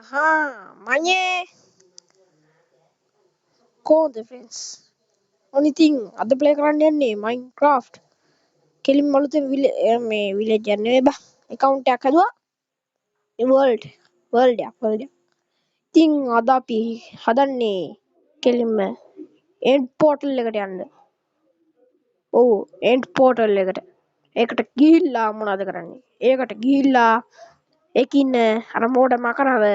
हाँ मान्य कौन थे फ्रेंड्स only thing අද play කරන්න යන්නේ Minecraft කෙලින්ම අලුතෙන් මේ village යන්නේ නෙවෙයි බා account එකක් හදුවා ඒ world එක ඉතින් අද අපි හදන්නේ කෙලින්ම end portal එකට යන්න ඔව් end portal එකට ඒකට ගිහිල්ලා මොනවද කරන්නේ ඒකට ගිහිල්ලා ඒකින් අර මෝඩ මකරව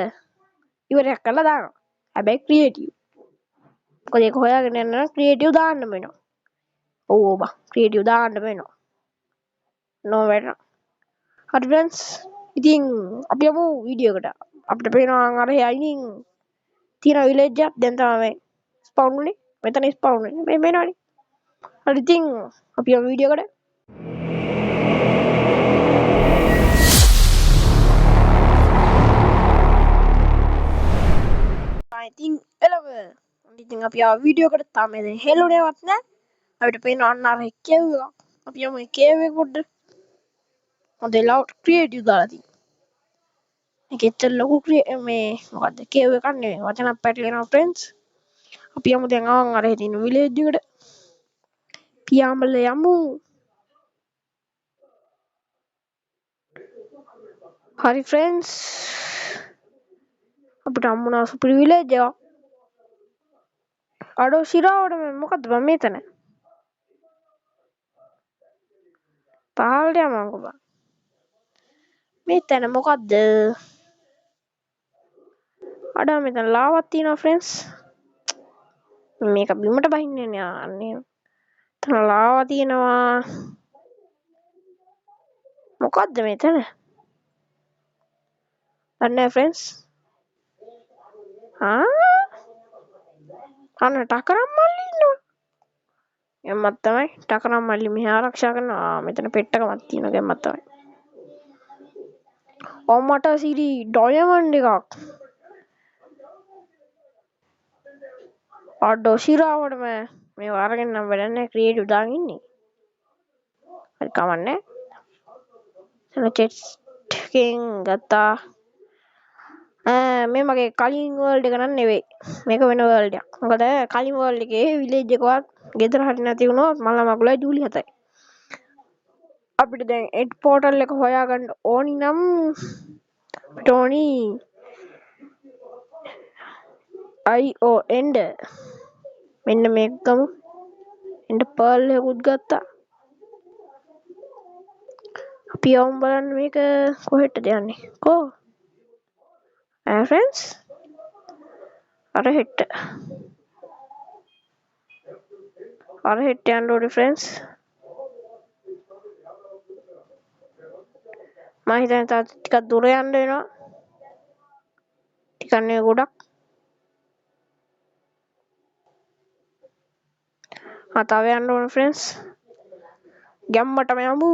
ඉවරයක් කරලා දානවා හැබැයි creative මොකද ඒක හොයාගෙන යන්න නම් ක්‍රියේටිව් දාන්න වෙනවා. ඔව් බා ක්‍රියේටිව් දාන්න වෙනවා. නෝ වෙනවා. හරි ෆ්‍රෙන්ඩ්ස්. ඉතින් අපි යමු වීඩියෝ එකට. අපිට පේනවා අර අයිනින් තියෙන විලේජ් එක දැන් තමයි ස්පවුන් උනේ. මෙතන ස්පවුන් වෙන්නේ. මේ මේනවනේ. හරි ඉතින් අපි යමු වීඩියෝ එකට. ඉතින් එළව ඉතින් අපි ආ වීඩියෝ එකට තාම දැන් හෙළුනේවත් නැහැ. අපිට පේනවා අන්න අර කේව් එක. අපි යමු මේ කේව් එක පොඩ්ඩක්. හොඳයි ලවුඩ් ක්‍රියේටිව් දාලා තියෙනවා. මේක ඇත්තට ලොකු මේ මොකද්ද කේව් එකක් නෙවෙයි. වචනක් පැටලෙනවා ෆ්‍රෙන්ඩ්ස්. අපි යමු දැන් ආන් අර හිටින විලේජ් එකට. පියාඹල යමු. හරි ෆ්‍රෙන්ඩ්ස්. අපිට හම්බුණා සුපිරි විලේජ් එකක්. අඩෝ ශිරාවට මොකද්ද බං මෙතන? පහළට යමුකෝ බං. මෙතන මොකද්ද? අඩා මෙතන ලාවක් තියෙනවා ෆ්‍රෙන්ඩ්ස්. මේක බිමට බහින්නේ නේ. එතන ලාවා තියෙනවා. මොකද්ද මෙතන? අනේ ෆ්‍රෙන්ඩ්ස්. අන්න ටකරම් මල්ලි ඉන්නවා. එම්මත් තමයි ටකරම් මල්ලි මෙහා ආරක්ෂා කරනවා. මෙතන පෙට්ටකමක් තියෙනවා ගැම්මත් තමයි. මට සිරි ඩයමන්ඩ් එකක්. අඩෝ ශිරාවටම මේ අරගෙන නම් වැඩක් නැහැ ක්‍රියේටිව් දාගෙන ඉන්නේ. හරි කමන්නේ. එතන චෙස්ට් එකෙන් ගත්තා. මේ මගේ කලින් වර්ල්ඩ් එක නන් නෙවෙයි. මේක වෙන වර්ල්ඩ් එකක්. මොකද කලින් වර්ල්ඩ් එකේ විලේජ් එකවත් ගෙදර හරි නැති වුණොත් මල්ලා මගුලයි ජූලි හතයි. අපිට දැන් එඩ් පෝටල් එක හොයාගන්න ඕනි නම් ටෝනි IO end මෙන්න මේක ගමු. එන්න පර්ල් එකකුත් ගත්තා. අපි යමු බලන්න මේක කොහෙටද යන්නේ. කෝ friends අර හෙට්ට යන්න ඕනේ friends. මම හිතන්නේ තාම ටිකක් දුර යන්න වෙනවා. ටිකක් නෙවෙයි ගොඩක්. තව යන්න ඕනේ friends. ගැම්මටම යමු.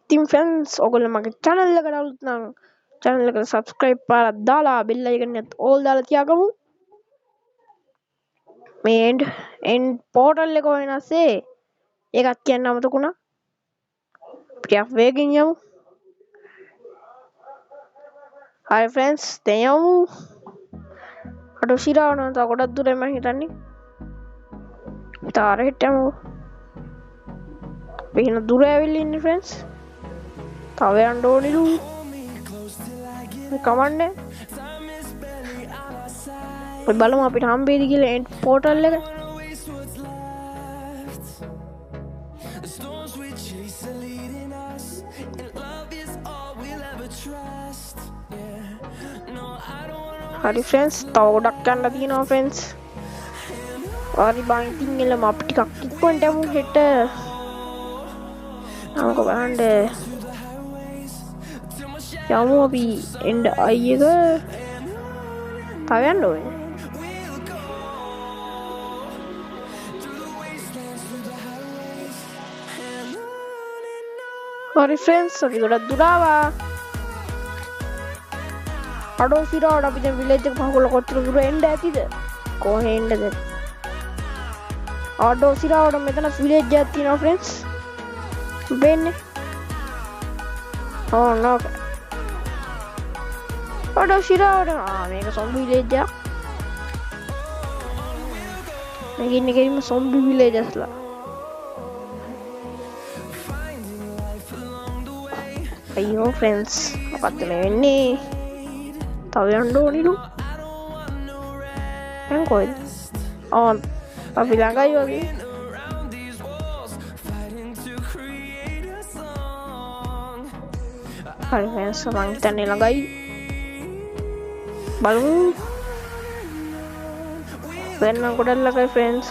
ඉතින් friends ඔයගොල්ලෝ මගේ channel එකට අලුත් නම් channel එකට subscribe පාරක් දාලා bell icon එකත් all දාලා තියාගමු. මේ end portal එක වෙනස්සේ ඒකත් කියන්න අමතක වුණා. ටිකක් වේගෙන් යමු. හරි friends දැන් යමු. අඩෝ ශිරාවන තව ගොඩක් දුර මම හිතන්නේ. තාර හිටමු. වෙන දුර ඇවිල්ලා ඉන්නේ friends. තව යන්න ඕනිලු. කමන්නේ. අපි බලමු අපිට හම්බෙයිද කියලා end portal එක. හරි friends තව ගොඩක් යන්න තියෙනවා friends. හරි බං ඉතින් එළම අපි ටිකක් ඉක්මනට යමු හෙට. අමක බලන්න. යමු අපි end I එක තව යන්න ඕනේ. හරි friends අපි ගොඩක් දුර ආවා. අඩෝ ශිරාවට අපි දැන් විලේජ් එක පහකොල්ල කොච්චර දුර එන්න ඇතිද? කොහෙ එන්නද? අඩෝ ශිරාවට මෙතන විලේජ් එකක් තියෙනවා friends. වෙන්නේ. ඕ නෝ. අඩෝ ශිරාවට මේක සොම්බි විලේජ් එකක්. මේක ඉන්නේ කෙලින්ම සොම්බි විලේජස්ලා. අයියෝ ෆ්‍රෙන්ඩ්ස් මොකක්ද මේ වෙන්නේ? තව යන්න ඕනිලු. දැන් කොහෙද? අපි ළඟයි වගේ. හරි ෆ්‍රෙන්ඩ්ස් මං හිතන්නේ ළඟයි. බලමු. වෙන ගොඩක් ළඟයි ෆ්‍රෙන්ඩ්ස්.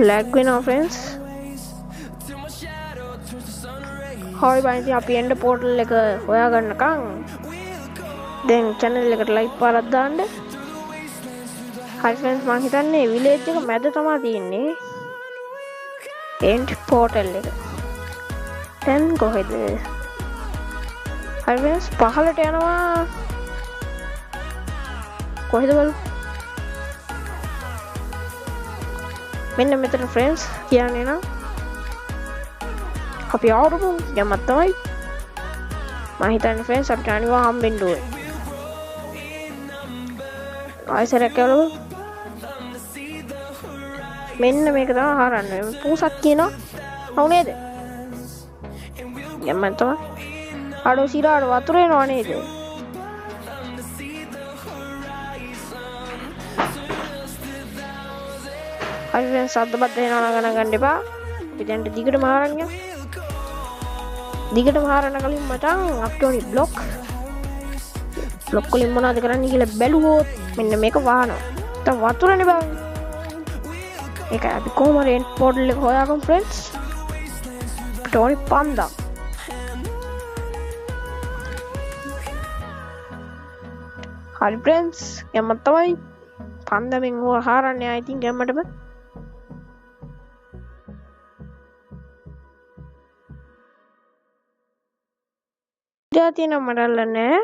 ලැග් වෙනවා ෆ්‍රෙන්ඩ්ස්. හොයි බයිති අපි එන්ඩ පෝටල් එක හොයාගන්නකං දැන් චැනල් එකට ලයික් පාරක් දාන්න. හරි ෆ්‍රෙන්ඩ්ස් මං හිතන්නේ විලේජ් එක මැද තමා තියෙන්නේ එන්ඩ් පෝටල් එක. දැන් කොහෙද? හරි ෆ්‍රෙන්ඩ්ස් පහළට යනවා. කොහෙද බලමු. මෙන්න මෙතන ෆ්‍රෙන්ඩ්ස් කියන්නේ නම් අපි ආවුරුමු යමත් තමයි මම හිතන්නේ ෆ්‍රෙන්ඩ්ස් අපිට අනිවා හම්බෙන්න ඕනේ. ආයෙසරක් කළොත් මෙන්න මේක තමයි හරන්නේ. පූසක් කියනවා හවු නේද? යමත් තමයි අඩෝ සිරාට වතුර එනවා නේද? හරි ෆ්‍රෙන්ඩ්ස් සද්දපත් වෙනවා නම් ගණන් ගන්න එපා. අපි දැන් දිගටම හරන් යමු. දිගටම හරන කලින් මචං අපිට ඕනි බ්ලොක් වලින් මොනවද කරන්නේ කියලා බැලුවොත් මෙන්න මේක වහනවා. දැන් වතුරනේ බං. ඒක අපි කොහොමද එන්ඩ් පෝටල් එක හොයාගමු ෆ්‍රෙන්ඩ්ස්. අපිට ඕනි පන්දක්. හරි ෆ්‍රෙන්ඩ්ස් යමත් තමයි පන්දමෙන් හරන්නේ I think යමටම. තියෙන මඩල්ලනේ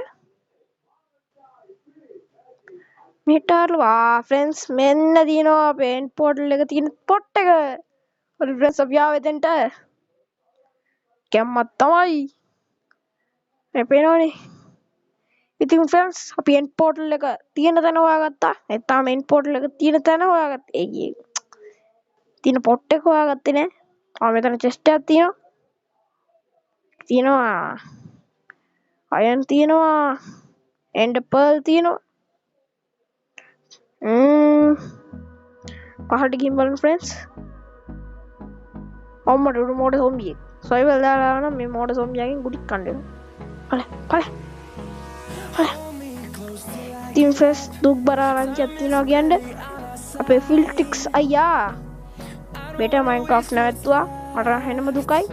මෙටාරලු ෆ්‍රෙන්ඩ්ස් මෙන්න දිනවා අපේ එන්ඩ් පෝටල් එක තියෙන ස්පොට් එක. හරි ෆ්‍රෙන්ඩ්ස් අපි ආවේ එතෙන්ට. කැම්මත් තමයි මේ පේනවනේ. ඉතින් ෆ්‍රෙන්ඩ්ස් අපි එන්ඩ් පෝටල් එක තියෙන තැන හොයාගත්තා. නැත්නම් එන්ඩ් පෝටල් එක තියෙන තැන හොයාගත්තා. ඒ කියේ තියෙන පොට් එක හොයාගත්තේ නෑ. මෙතන චෙස්ට් එකක් තියෙනවා. අයන් තියෙනවා එන්ඩ් පර්ල් තියෙනවා. පහළට ගිහින් බලමු ෆ්‍රෙන්ඩ්ස්. අම්මට උඩු මෝඩ සොම්බියෙක් සොයිවල් දාලා නම් මේ මෝඩ සොම්බියගෙන් ගුටික් කන්න වෙනවා. පල ඉතින් ෆ්‍රෙන්ඩ්ස් දුක් බර ආරංචියක් තියෙනවා කියන්නේ අපේ ෆිල්ටික්ස් අයියා බෙට මයින්ක්‍රාෆ්ට් නැවැත්තුවා. මට හැනම දුකයි.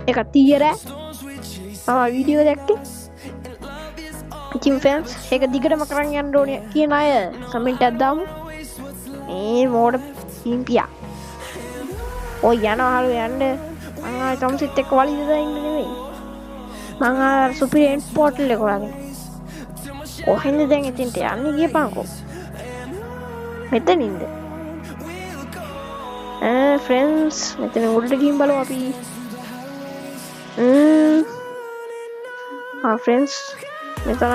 ඒක තීරෑ වීඩියෝ දැක්කේ. ඉතින් ෆ්‍රෙන්ඩ්ස් ඒක දිගටම කරන් යන්න ඕනේ කියන අය කමෙන්ට් එකක් දාමු. මේ මෝඩ පිම්පියා ඔය යනවලු යන්න. මං ආයෙ තමුසෙත් එක්ක වලිද දාන්න නෙමෙයි. මං ආයෙ සුපිරි එන්ඩ් පෝටල් එක හොයාගෙන. කොහෙන්ද දැන් ඉතින්ට යන්නේ ගියපන්කෝ. මෙතනින්ද? ෆ්‍රෙන්ඩ්ස් මෙතන උඩට ගිහින් බලමු අපි. ෆ්‍රෙන්ඩ්ස් මෙතන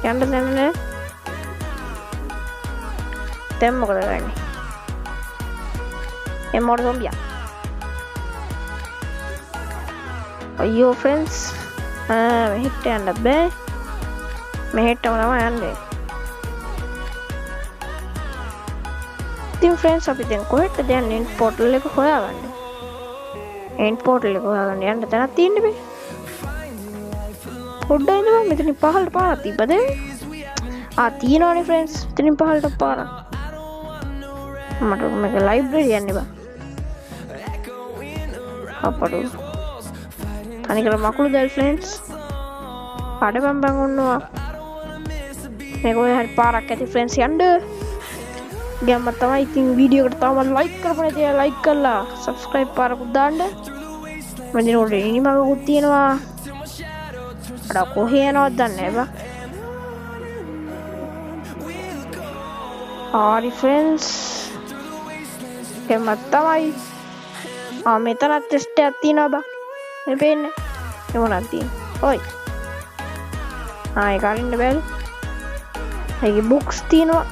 යන්න දැනනේ. දැන් මොකද කරන්නේ? ඒ මොඩ සොම්බියා. අයියෝ ෆ්‍රෙන්ඩ්ස් මෙහෙට යන්න බෑ. මෙහෙටම තමයි යන්නේ. ඉතින් ෆ්‍රෙන්ඩ්ස් අපි දැන් කොහෙටද යන්නේ? එන්ඩ් පෝටල් එක හොයාගන්න. එන්ඩ් පෝටල් එක හොයාගන්න යන්න තැනක් තියෙන්න බෑ. පොඩ්ඩක් ඉඳලා මෙතනින් පහළට පාරක් තිබ්බද? තියෙනවනේ ෆ්‍රෙන්ඩ්ස්. මෙතනින් පහළට පාරක්. මට මේක ලයිබ්‍රරි යන්න බෑ. අපඩු. තනිකර මකුළු දැල් ෆ්‍රෙන්ඩ්ස්. පාඩම් බං ඔන්නවා. මේක ඔය හරි පාරක් ඇති ෆ්‍රෙන්ඩ්ස් යන්න. ගියම තමයි ඉතින් වීඩියෝ එකට තාම ලයික් කරපු නැති අය ලයික් කරලා සබ්ස්ක්‍රයිබ් පාරකුත් දාන්න. මම දින උඩ ඉනිමගකුත් තියෙනවා. අර කොහේ යනවද දන්නේ නැහැ බා. හරි ෆ්‍රෙන්ඩ්ස් එමත් තමයි. මෙතනත් ටෙස්ට් එකක් තියෙනවා බා. මේ පේන්නේ. ඒ මොනවද තියෙන්නේ? ඔයි. ඒක අරින්න බැලු. ඒකේ බුක්ස් තියෙනවා.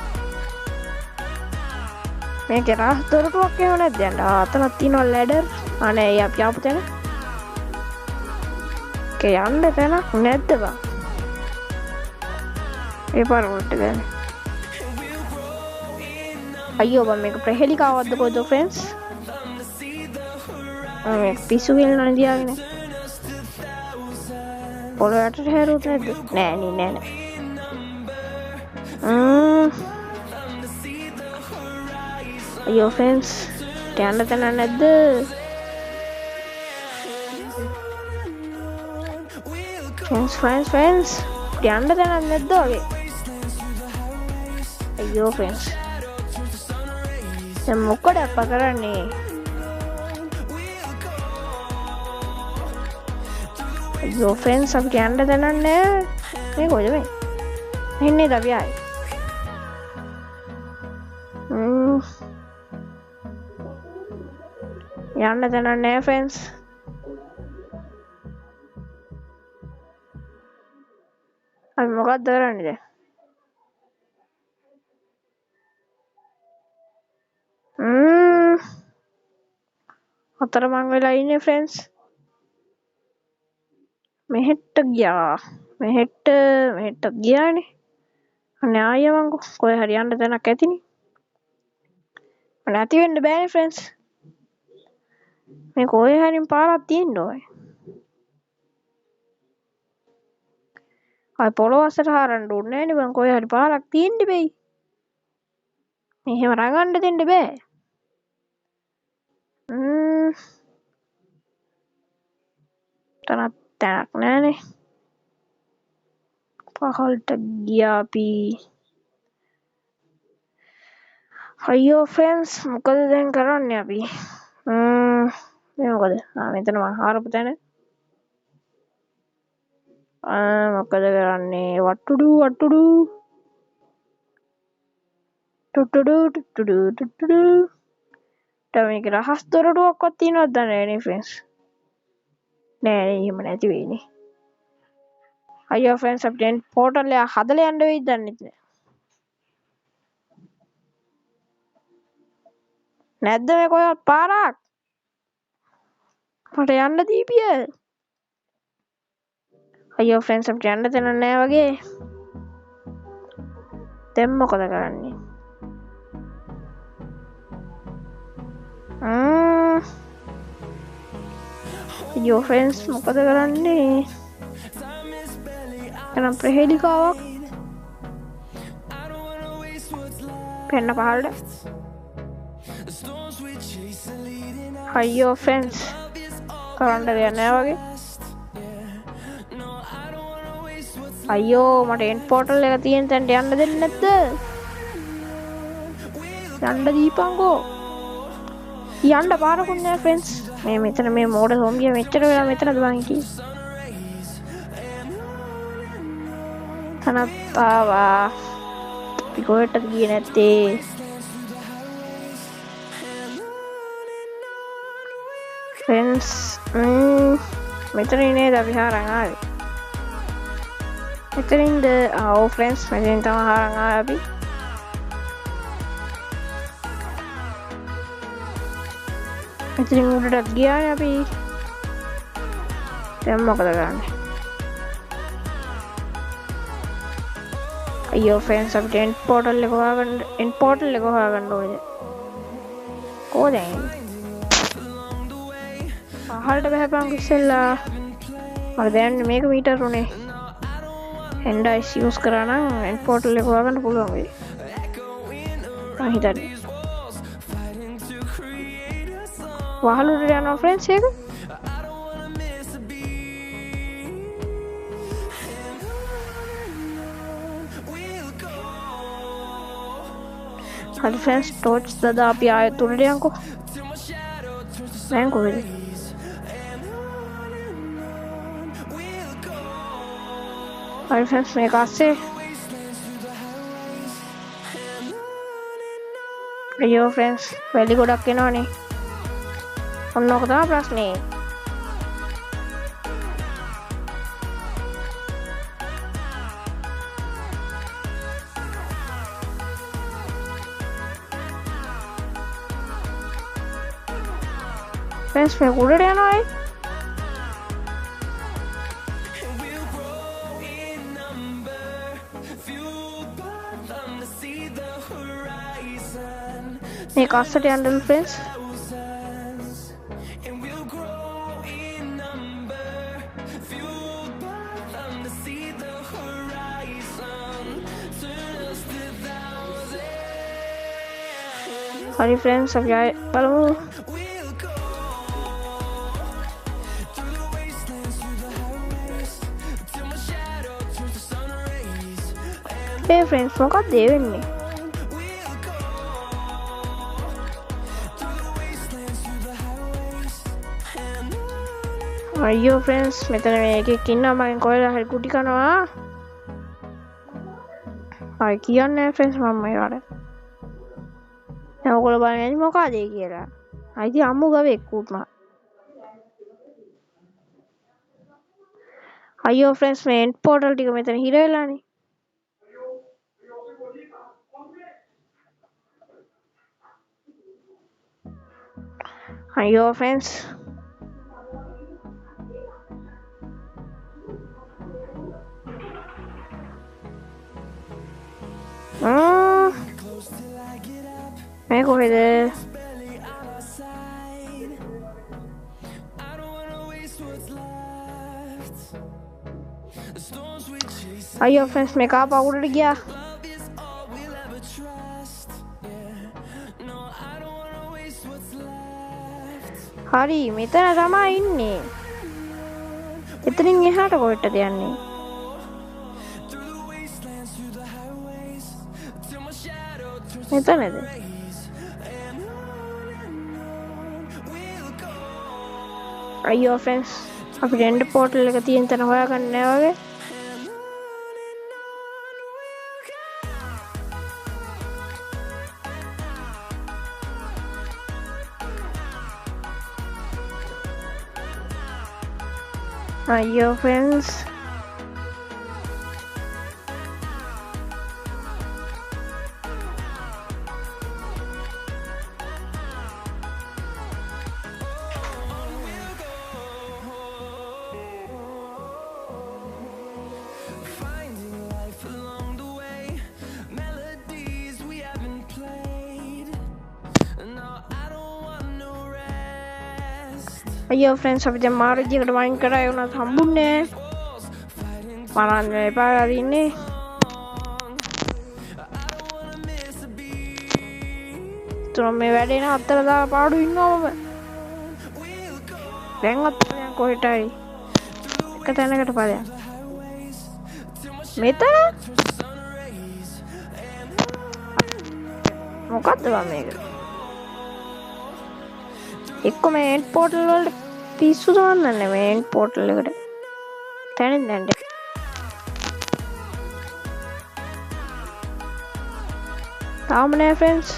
මේකේ රහස් දොරටුවක් එහෙම නැද්ද යන්න? අතනක් තියෙනවා ලැඩර්. අනේ අපි ආපු තැන. ඒකේ යන්න තැනක් නැද්ද බං? ඒ පාර වලට ගන්න. අයියෝ බං මේක ප්‍රහෙලිකාවක්ද කොහෙද ෆ්‍රෙන්ඩ්ස්? මේක පිස්සු කියලා නදියාගෙන. පොළොවට හැරුත් නැද්ද? නෑ. අයියෝ ෆ්‍රෙන්ඩ්ස් යන්න තැන නැද්ද? ෆ්‍රෙන්ඩ්ස් යන්න තැන නැද්ද වගේ? අයියෝ ෆ්‍රෙන්ඩ්ස් දැන් මොකද අප්පා කරන්නේ? අයියෝ ෆ්‍රෙන්ඩ්ස් අපි යන්න තැන නැහැ. මේ කොහෙද මේ? එන්නේ අපි ආයි. යන්න තැන නැහැ ෆ්‍රෙන්ඩ්ස්. අපි මොකක්ද කරන්නේ දැන්? අතරමං වෙලා ඉන්නේ ෆ්‍රෙන්ඩ්ස්. මෙහෙට ගියානේ. අනේ ආයෙ මං කොහේ හරි යන්න තැනක් ඇතිනේ. නැති වෙන්න බෑනේ ෆ්‍රෙන්ඩ්ස්. මේ කොහේ හරි පාරක් තියෙන්න ඕනේ. අය පොළොව අස්සට හරන්න ඕනේ නෑනේ බං. කොහේ හරි පාරක් තියෙන්න බෑයි. මෙහෙම රඟන්න දෙන්න බෑ. තැනක් නෑනේ. පහළට ගියා අපි. අයියෝ ෆ්‍රෙන්ඩ්ස් මොකද දැන් කරන්නේ අපි? මේ මොකද? මෙතන මං හරපු තැන. මොකද කරන්නේ? වට්ටුඩු ටුටුඩු. මේක රහස් දොරටුවක්වත් තියෙනවද දන්නේ නෑනේ ෆ්‍රෙන්ඩ්ස්. නෑ එහෙම නැති වෙයිනේ. අයියෝ ෆ්‍රෙන්ඩ්ස් අපිට එන් පෝටල් එක හදලා යන්න වෙයිද දන්නේ නැහැ. නැද්ද මේ කොහෙවත් පාරක්? මට යන්න දීපිය. අයියෝ ෆ්‍රෙන්ඩ්ස් අපිට යන්න තැන නෑ වගේ. දැන් මොකද කරන්නේ? අයියෝ ෆ්‍රෙන්ඩ්ස් මොකද කරන්නේ? එනම් ප්‍රහෙලිකාවක් පෙන්න පහළට. අයියෝ ෆ්‍රෙන්ඩ්ස් කරන්න දෙයක් නෑ වගේ. අයියෝ මට එන්ඩ් පෝටල් එක තියෙන තැනට යන්න දෙන්නේ නැද්ද? යන්න දීපංකෝ. යන්න පාරකුත් නෑ ෆ්‍රෙන්ඩ්ස්. මේ මෙතන මේ මෝඩ සොම්බිය මෙච්චර වෙලා මෙතනද බං හිටියේ? තනත් ආවා. අපි කොහෙටද ගියේ නැත්තේ? ෆ්‍රෙන්ඩ්ස් මෙතන නේද අපි හරන් ආවේ? මෙතනින්ද? ඔව් ෆ්‍රෙන්ඩ්ස් මෙතනින් තමයි හරන් ආවේ අපි. මෙතනින් උඩට ගියානේ අපි. දැන් මොකද කරන්නේ? අයියෝ ෆ්‍රෙන්ඩ්ස් අපිට එන්ඩ් පෝටල් එක හොයාගන්න ඕනේ. කොහෙද යන්නේ? පහළට බහපන් ඉස්සෙල්ලා. මට දැනන්නේ මේක මීටර උනේ. එන්ඩ් අයිස් යූස් කරා නම් එන්ඩ් පෝටල් එක හොයාගන්න පුළුවන් වෙයි. මම හිතන්නේ. වහලුට යනවා ෆ්‍රෙන්ඩ්ස් එක. හරි ෆ්‍රෙන්ඩ්ස් ටෝච් දාලා අපි ආයෙත් උඩට යන්කෝ. දැන් කොහෙද? හරි ෆ්‍රෙන්ඩ්ස් මේක අස්සේ. අයියෝ ෆ්‍රෙන්ඩ්ස් වැලි ගොඩක් එනවනේ. ඔන්න ඔක තමයි ප්‍රශ්නේ. ෆ්‍රෙන්ඩ්ස් මේ උඩට යනවා මේක අස්සට යන්නලු ෆ්‍රෙන්ඩ්ස් හරි ෆ්‍රෙන්ඩ්ස් අපි ආයෙ බලමු ඒ ෆ්‍රෙන්ඩ්ස් මොකක්ද ඒ වෙන්නේ අයියෝ ෆ්‍රෙන්ඩ්ස් මෙතන මේකෙක් ඉන්නවා මගෙන් කොහෙද හරි කුටි කනවා හරි කියන්නේ ෆ්‍රෙන්ඩ්ස් මම මේවට දැන් ඔයගොල්ලෝ බලන්නේ මොකද ඒ කියලා අයිති අම්මු ගවෙක් කුට්ම අයියෝ ෆ්‍රෙන්ඩ්ස් මේ එන්ඩ් පෝර්ටල් ටික මෙතන හිර වෙලානේ අයියෝ ෆ්‍රෙන්ඩ්ස් මේ කොහෙද අයියෝ ෆ්‍රෙන්ඩ්ස් මේක ආපහු උඩට ගියා හරි මෙතන තමයි ඉන්නේ එතනින් එහාට කොහෙටද යන්නේ මෙතනද අයියෝ ෆ්‍රෙන්ඩ්ස් අපිට එන්ඩ් පෝර්ටල් එක තියෙන තැන හොයාගන්න නෑ වගේ අයියෝ ෆ්‍රෙන්ඩ්ස් අයියෝ ෆ්‍රෙන්ඩ්ස් අපි දැන් මාර්ජිකට වයින් කරා ඒ උනත් හම්බුන්නේ මරන්න එපා අරින්නේ තුන මේ වැඩේ න අත්තර දාලා පාඩු ඉන්නවා මම දැන් අත්තර කොහෙටයි එක තැනකට පදයක් මෙතන මොකද්ද මේක එක්ක මේ එන්ඩ් පෝර්ටල් වලට පිස්සු දාන්නන්නේ මේ එන්ඩ් පෝර්ටල් එකට තැනින් දැන්ට තාම නෑ ෆ්‍රෙන්ඩ්ස්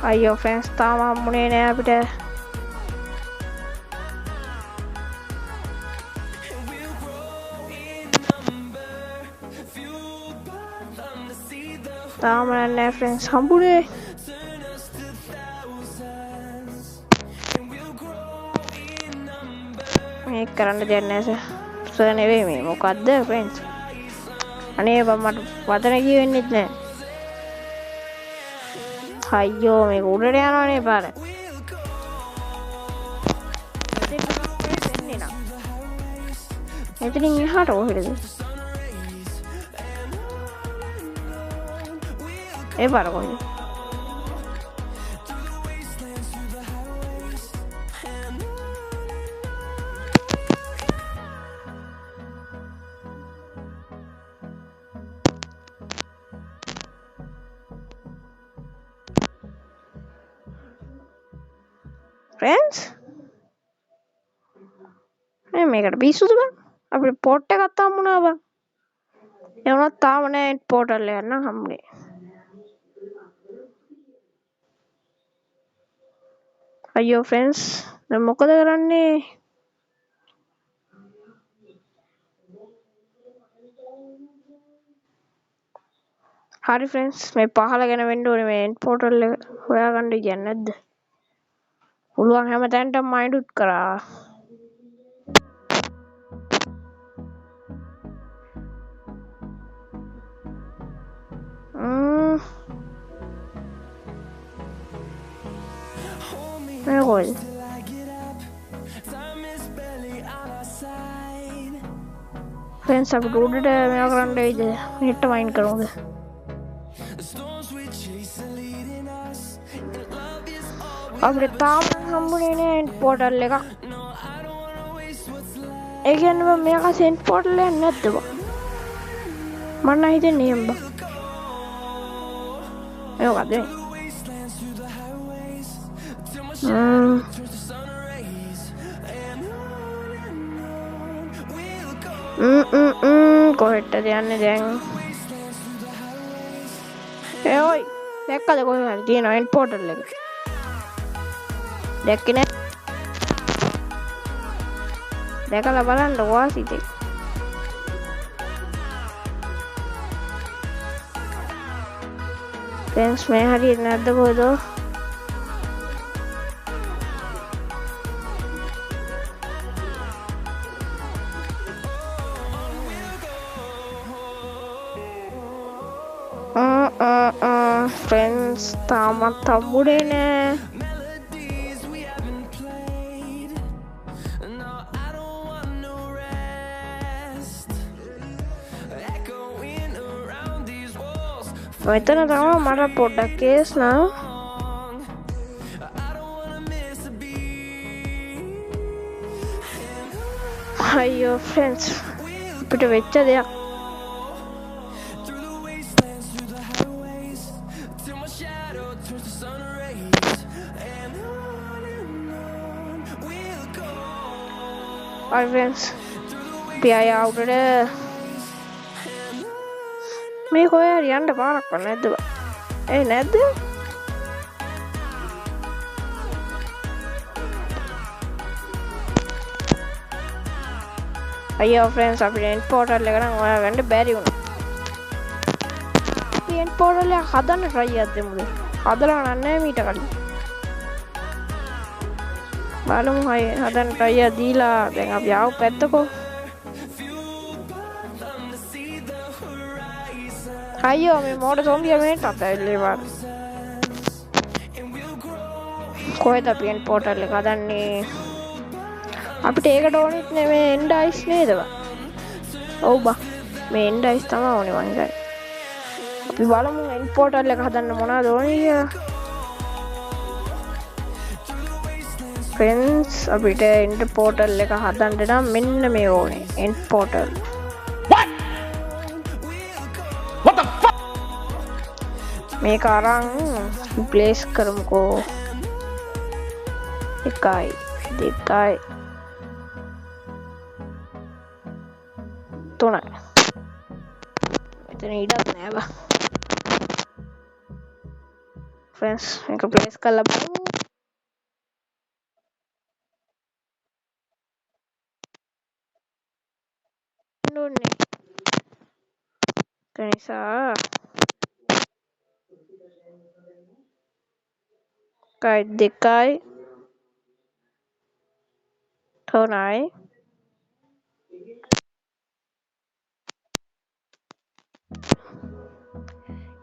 අයියෝ ෆ්‍රෙන්ඩ්ස් තාම හම්බුනේ නෑ අපිට තාම නෑ ෆ්‍රෙන්ඩ්ස් හම්බුනේ මේක කරන්න දෙයක් නෑ සර් නෙවෙයි මේ මොකද්ද ෆ්‍රෙන්ඩ්ස් අනේ මට වදන කියෙන්නෙත් නෑ අයියෝ මේක උඩට යනවනේ පාර එතනින් එහාට කොහෙද ඒ පාර කොහෙද ෆ්‍රෙන්ඩ්ස් මේකට පිස්සුද බං අපිට පොට් එකක් හම්බුණා බං ඒ වුණත් තාම නෑ එන්ඩ් පෝර්ටල් එක නම් හම්බුනේ අයියෝ ෆ්‍රෙන්ඩ්ස් දැන් මොකද කරන්නේ හරි ෆ්‍රෙන්ඩ්ස් මේ පහල ගැන වෙන්න ඕනේ මේ එන්ඩ් පෝටල් එක හොයාගන්න කියන්නේ නැද්ද? පුළුවන් හැම තැනටම මයින්ඩ් උත් කරා. මේ කොයි ෆ්‍රෙන්ඩ්ස් අපි උඩට මේවා කරන්න වෙයිද? නෙට් මයින්ඩ් කරමුද? අපිට තාම හම්බුනේ නෑ එන්ඩ් පෝටල් එකක්. ඒ කියන්නේ මේක එන්ඩ් පෝටල් එකක් නැද්ද බං? මම නම් හිතන්නේ එහෙම බං. ඒ මොකද? කොහෙටද යන්නේ දැන්? ඒ ඔයි දැක්කද කොහෙද තියෙන එන්ඩ් පෝටල් එක? දැක්කේ නෑ. දැකලා බලන්න වාසිතේ. ෆ්‍රෙන්ඩ්ස් මේ හරියට නැද්ද කොහෙද? ෆ්‍රෙන්ඩ්ස් තාමත් හම්බුනේ නෑ. මෙතන තමයි මට පොඩ්ඩක් කේස් නා. අයියෝ ෆ්‍රෙන්ඩ්ස් අපිට වෙච්ච දෙයක්. Hi friends, අපි ආය අවුටට මේ කොහේ හරි යන්න පාරක් නැද්ද බං? ඒ නැද්ද? අයියෝ friends අපිට එන්ඩ් පෝටල් එක නම් හොයාගන්න බැරි වුණා. අපි එන්ඩ් පෝටල් එක හදන්න try එකක් දෙමුද? හදලා නැහැ මීට කලින්. බලමු හදන්න try එක දීලා දැන් අපි ආව පැත්තකෝ. අයියෝ මේ මෝඩ සොම්බියා මේට අතල්ලේ වාර. කොහෙද අපි එන්ඩ් පෝටල් එක හදන්නේ? අපිට ඒකට ඕනෙත් නෙමෙයි එන්ඩ් අයිස් නේද බං? ඔව් බං මේ එන්ඩ් අයිස් තමයි ඕනේ මං හිතන්නේ. අපි බලමු එන්ඩ් පෝටල් එක හදන්න මොනවද ඕනේ කියලා. ෆ්‍රෙන්ඩ්ස් අපිට එන්ඩ් පෝටල් එක හදන්න නම් මෙන්න මේ ඕනේ එන්ඩ් පෝටල්. මේක අරන් ප්ලේස් කරමුකෝ. 1 2 3 මෙතන ඉඩක් නෑ බා. ෆ්‍රෙන්ඩ්ස් මේක ප්ලේස් කරලා බලමු. නෝනේ කනිසා කයි 2 3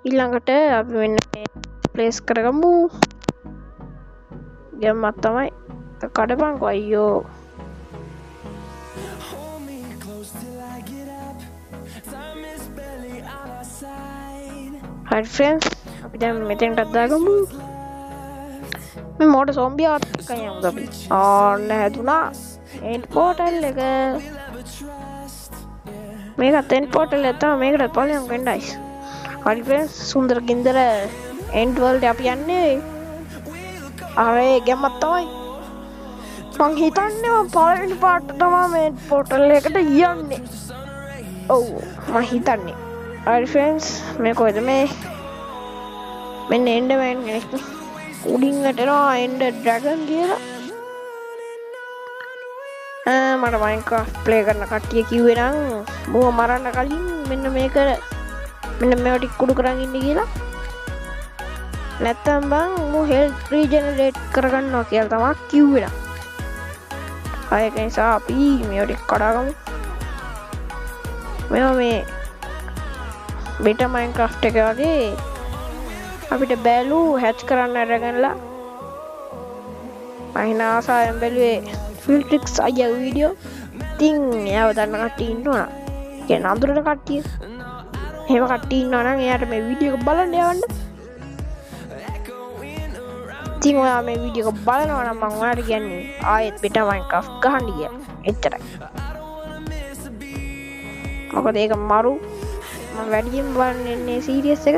ඊළඟට අපි මෙන්න මේ ප්ලේස් කරගමු. ගැම්මක් තමයි කඩපන්කෝ අයියෝ. හරි ෆ්‍රෙන්ඩ්ස් අපි දැන් මෙතෙන්ට දාගමු. මේ මෝඩ සොම්බියාත් එක්ක යමුද අපි? ආන්න හැදුනා එන්ඩ් පෝටල් එක. මේකත් එන්ඩ් පෝටල් එක තමයි. මේකට පළයන් වෙන්නයිස්. හරි ෆ්‍රෙන්ඩ්ස් සුන්දර ගින්දර එන්ඩ් වලට අපි යන්නේ. අරේ ගැම්මක් තමයි. මං හිතන්නේ මම පළවෙනි පාට තමයි මේ පෝටල් එකට යන්නේ. ඔව් මම හිතන්නේ. හරි ෆ්‍රෙන්ඩ්ස් මේ කොහෙද මේ? මෙන්න එන්ඩ් මෑන් කෙනෙක් උඩින් වැටෙනවා එන්ඩ් ඩ්‍රැගන් කියලා. මට මයින්ක්‍රාෆ්ට් ප්ලේ කරන කට්ටිය කිව්වේ නම් මුව මරන්න කලින් මෙන්න මේක මෙන්න මේවා ටික කුඩු කරන් ඉන්න කියලා. නැත්තම් බං මු හෙල්ත් රීජනරේට් කරගන්නවා කියලා තමයි කිව්වේ. ඒක නිසා අපි මේවා ටික කඩාගමු. මේවා මේ බෙටා මයින්ක්‍රාෆ්ට් එක වගේ අපිට බැලු හැච් කරන්න අරගෙනලා මම ආසාවෙන් බැලුවේ ෆිල්ට්‍රික්ස් අයියා වීඩියෝ. ඉතින් එයාව දන්න කට්ටිය ඉන්නවා. කියන්නේ අඳුරන කට්ටිය. එහෙම කට්ටිය ඉන්නවා නම් එයාට මේ වීඩියෝ එක බලන්න යවන්න. ඉතින් ඔයා මේ වීඩියෝ එක බලනවා නම් මම ඔයාලට කියන්නේ ආයෙත් බෙටා මයින්ක්‍රාෆ්ට් ගහන්න කියලා. එච්චරයි. මොකද ඒක මරු මම වැඩියෙන් බලන්නේ සීරියස් එක.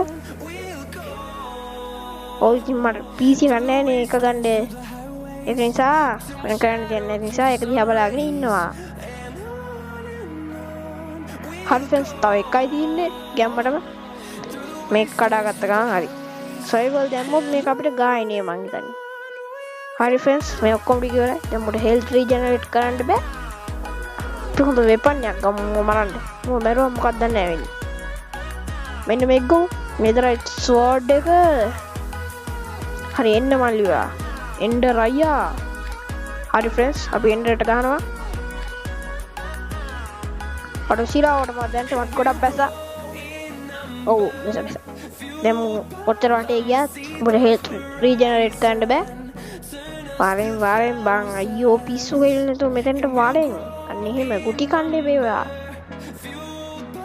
ඔය ඉතින් මට PC ගන්න නැහැ ඒක ගන්න. ඒක නිසා මම කරන්න දෙන්නේ නිසා ඒක දිහා බලාගෙන ඉන්නවා. හරි ෆ්‍රෙන්ඩ්ස් තව එකයි තියෙන්නේ ගැම්මටම මේක කඩාගත්ත ගමන් හරි. සර්වයිවල් දැම්මොත් මේක අපිට ගායනේ මං හිතන්නේ. හරි ෆ්‍රෙන්ඩ්ස් මේ ඔක්කොම ටික ඉවරයි. දැන් මොකට හෙල්ත් රීජනරේට් කරන්න බෑ. කොහොමද වෙපන් එකක් ගමු මරන්න. මම මරුවා මොකක්ද දන්නේ නැහැ මෙන්න මේක ගමු. මෙදරයි ස්වෝඩ් එක හරි එන්න මල්ලිවා. එන්ඩර් අයියා. හරි ෆ්‍රෙන්ඩ්ස් අපි එන්ඩර්ට ගහනවා. අර සිරාවට මම දැන් මට ගොඩක් බැස්සා. ඔව් බැස්සා. දැන් ඔච්චර වටේ ගියත් මොකද හෙල්ත් රීජනරේට් කරන්න බෑ. වාරෙන් බං අයියෝ පිස්සු වෙන්නේ නැතුව මෙතෙන්ට වාරෙන්. අන්න එහෙම කුටි කන්නේ වේවා.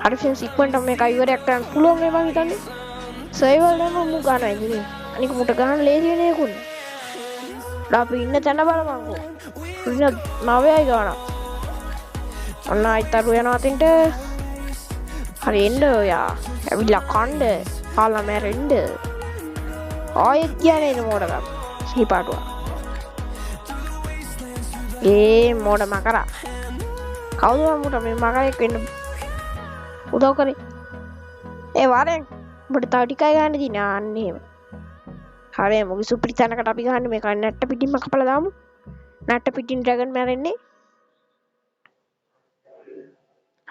හරි ෆ්‍රෙන්ඩ්ස් ඉක්මනට මේක ඉවරයක් කරන්න පුළුවන් මේ මං හිතන්නේ. සර්වර් එක මු ගන්නවා ඉතින්. අනික මුට ගන්න ලේසි වෙන එකකුත්. අපි ඉන්න තැන බලමන්කෝ. ඉන්න 9යි ගානක්. ඔන්න අයිතරු යනවා අතින්ට. හරි එන්න ඔයා. ඇවිල්ලා කණ්ඩ. කාලා මැරෙන්න. ආයෙත් කියන්නේ නේ මොඩකම්. සිහිපාටුවා. මොඩ මකරා. කවුද මුට මේ මකරෙක් වෙන්න උදව් කරේ? වාරෙන් ඔබට තව ටිකයි ගන්න තියෙන්නේ. අන්න එහෙම. හරි මොකද සුපිරි තැනකට අපි ගහන්නේ මේක නැට්ට පිටින්ම කපලා දාමු. නැට්ට පිටින් ඩ්‍රැගන් මැරෙන්නේ.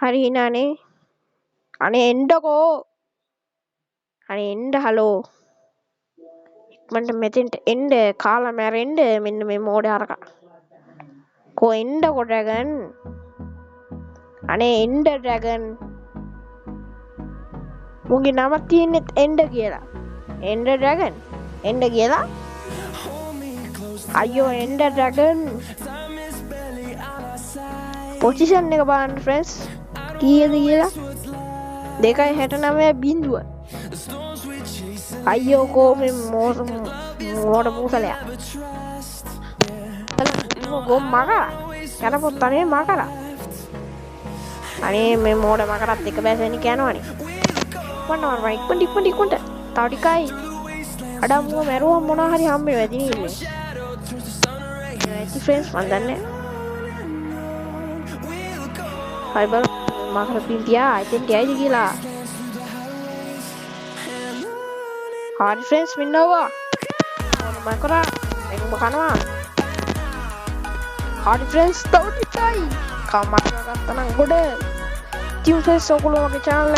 හරි හිනානේ. අනේ එන්නකෝ. අනේ එන්න හලෝ. ඉක්මනට මෙතෙන්ට එන්න කාලා මැරෙන්න මෙන්න මේ මෝඩ හරකා. කො එන්නකෝ ඩ්‍රැගන්. අනේ එන්න ඩ්‍රැගන්. මුගේ නමක් තියෙන්නේ එන්න කියලා. එන්න ඩ්‍රැගන්. එන්න කියලා. අයියෝ එන්න ඩ්‍රැගන්. පොසිෂන් එක බලන්න ෆ්‍රෙන්ඩ්ස්. කීයද කියලා? 2.69 අයියෝ කෝ මේ මෝඩ පුසලයා. ගොම් මකරා. යන පොත්තනේ මකරා. අනේ මේ මෝඩ මකරත් එක බැසෙන්න කියනවනේ. වන්නවා ඉක්මනට තව ටිකයි. අඩා මුව මැරුවම මොනවා හරි හම්බ වෙනවා ඉතින් ඉන්නේ. නැති ෆ්‍රෙන්ඩ්ස් මන් දන්නේ. හරි බල මකර පිටියා ඉතින් ගියයිද කියලා. හරි ෆ්‍රෙන්ඩ්ස් මින්නවා. මොන මකරා මේක කනවා. හරි ෆ්‍රෙන්ඩ්ස් තව ටිකයි. කමක් ගත්තා නම් ගොඩ. ටියුන් ෆ්‍රෙන්ඩ්ස් ඔයගොල්ලෝ මගේ channel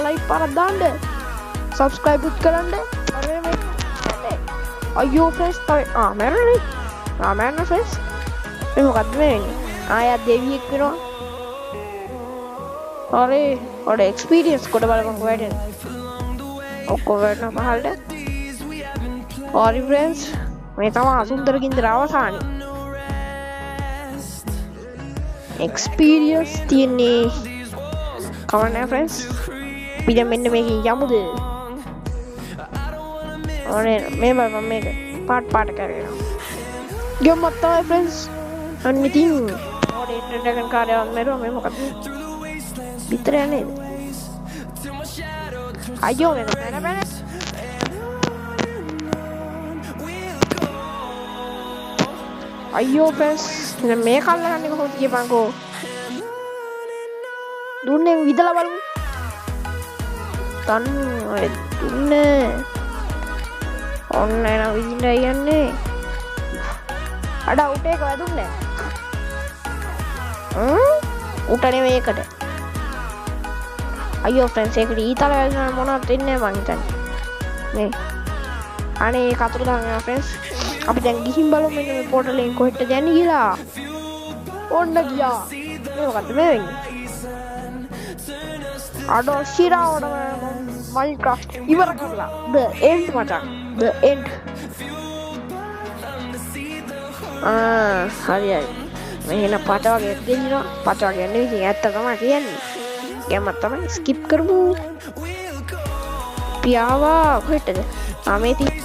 like para දාන්න subscribe කරන්න. අර මේ අයියෝ ෆ්‍රෙන්ඩ්ස් තව මැරෙන්නේ ෆ්‍රෙන්ඩ්ස්. මේ මොකද්ද මේ වෙන්නේ? ආයෙත් දෙවියෙක් වෙනවා. හරි ඔඩ එක්ස්පීරියන්ස් කොට බලමු කොහෙද ඔක්කොම වෙන පහළට. හරි ෆ්‍රෙන්ඩ්ස් මේ තමයි අසුන්දර ගින්දර අවසානයි. එක්ස්පීරියන්ස් තියන්නේ කවන්නේ ෆ්‍රෙන්ඩ්ස්. පිට මෙන්න මේකෙන් යමුද? ඕනේ මේ බලන්න මේක පාට කරගෙන. ගියොත් තමයි ෆ්‍රෙන්ඩ්ස්. අන්න ඉතින් ඕනේ ඩ්‍රැගන් කාර්යයක් මරුවා මේ මොකද? පිටර යන්නේ. අයියෝ මේක බැන. අයියෝ ෆ්‍රෙන්ඩ්ස් මේ කල්ලගන්නේ කොහොමද කියපන්කෝ. දුන්නේ විදලා බලමු. දුන්නේ ඔන්න එන විදිහට යන්නේ. අඩ උට එක වැදුන්නේ. උට නෙවෙයි ඒකට. අයියෝ ෆ්‍රෙන්ඩ්ස් ඒකට ඊතල වැදුනා මොනවත් වෙන්නේ නැහැ මං හිතන්නේ නේ අනේ ඒක අතුරුදහන් වෙනවා ෆ්‍රෙන්ඩ්ස් අපි දැන් ගිහින් බලමු මෙන්න මේ පෝටල් එකෙන් කොහෙටද යන්නේ කියලා ඔන්න ගියා මේ මොකද්ද මේ වෙන්නේ අඩෝ ශිරාවට Minecraft ඉවර කරලා the end මචං the end හරියි මෙහෙන පට වගේ ගෙනිනවා පට වගේ නෙවෙයි ඉතින් ඇත්ත තමයි කියන්නේ ගේම තමයි ස්කිප් කරමු පියාවා කොහෙටද මේ තියෙන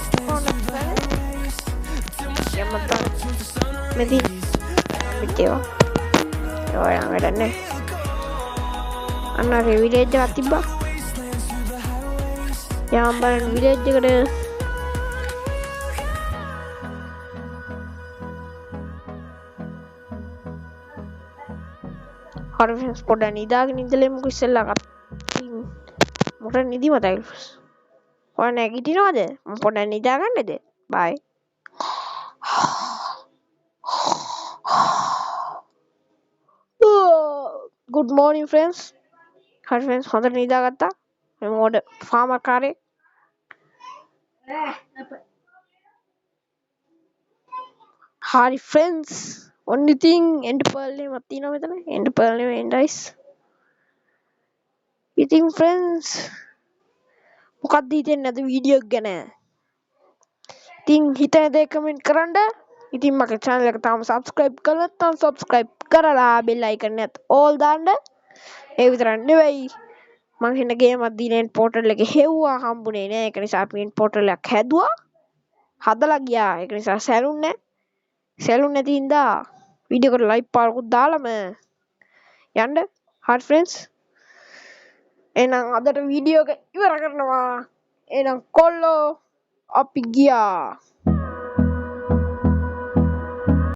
ගේම තමයි මෙදි පිටේවා ඔය වැඩන්නේ අන්න අර විලේජ් එකක් තිබ්බා යාම් බලන්න විලේජ් එකට හරි ෆ්‍රෙන්ඩ්ස් පොඩ්ඩක් නිදාගෙන ඉඳලෙමුකෝ ඉස්සෙල්ලා මොකද නිදිමතයි ඔය නැගිටිනවද මම පොඩ්ඩක් නිදාගන්නද බයි good morning friends හරි ෆ්‍රෙන්ඩ්ස් හොඳට නිදාගත්තා මම මොඩ ෆාමර් කාරේ හරි friends only thing end pearl එකක් තියෙනවා මෙතන end pearl නෙවෙයි end ice ඉතින් ෆ්‍රෙන්ඩ්ස් මොකක්ද හිතෙන්නේ අද වීඩියෝ එක ගැන ඉතින් හිතන දේ කමෙන්ට් කරන්න ඉතින් මගේ channel එක තාම subscribe කරලා නැත්නම් subscribe කරලා bell icon එකත් all දාන්න ඒ විතරක් නෙවෙයි මං හින්න ගේම් එකක් දීලා end portal එකේ හෙව්වා හම්බුනේ නෑ ඒක නිසා අපි end portal එකක් හැදුවා හදලා ගියා ඒක නිසා සැලුන්නේ සැලුන් නැති හින්දා වීඩියෝ එකට ලයික් පාරකුත් දාලම යන්න හරි ෆ්‍රෙන්ඩ්ස් එහෙනම් අදට වීඩියෝ එක ඉවර කරනවා එහෙනම් කොල්ලෝ අපි ගියා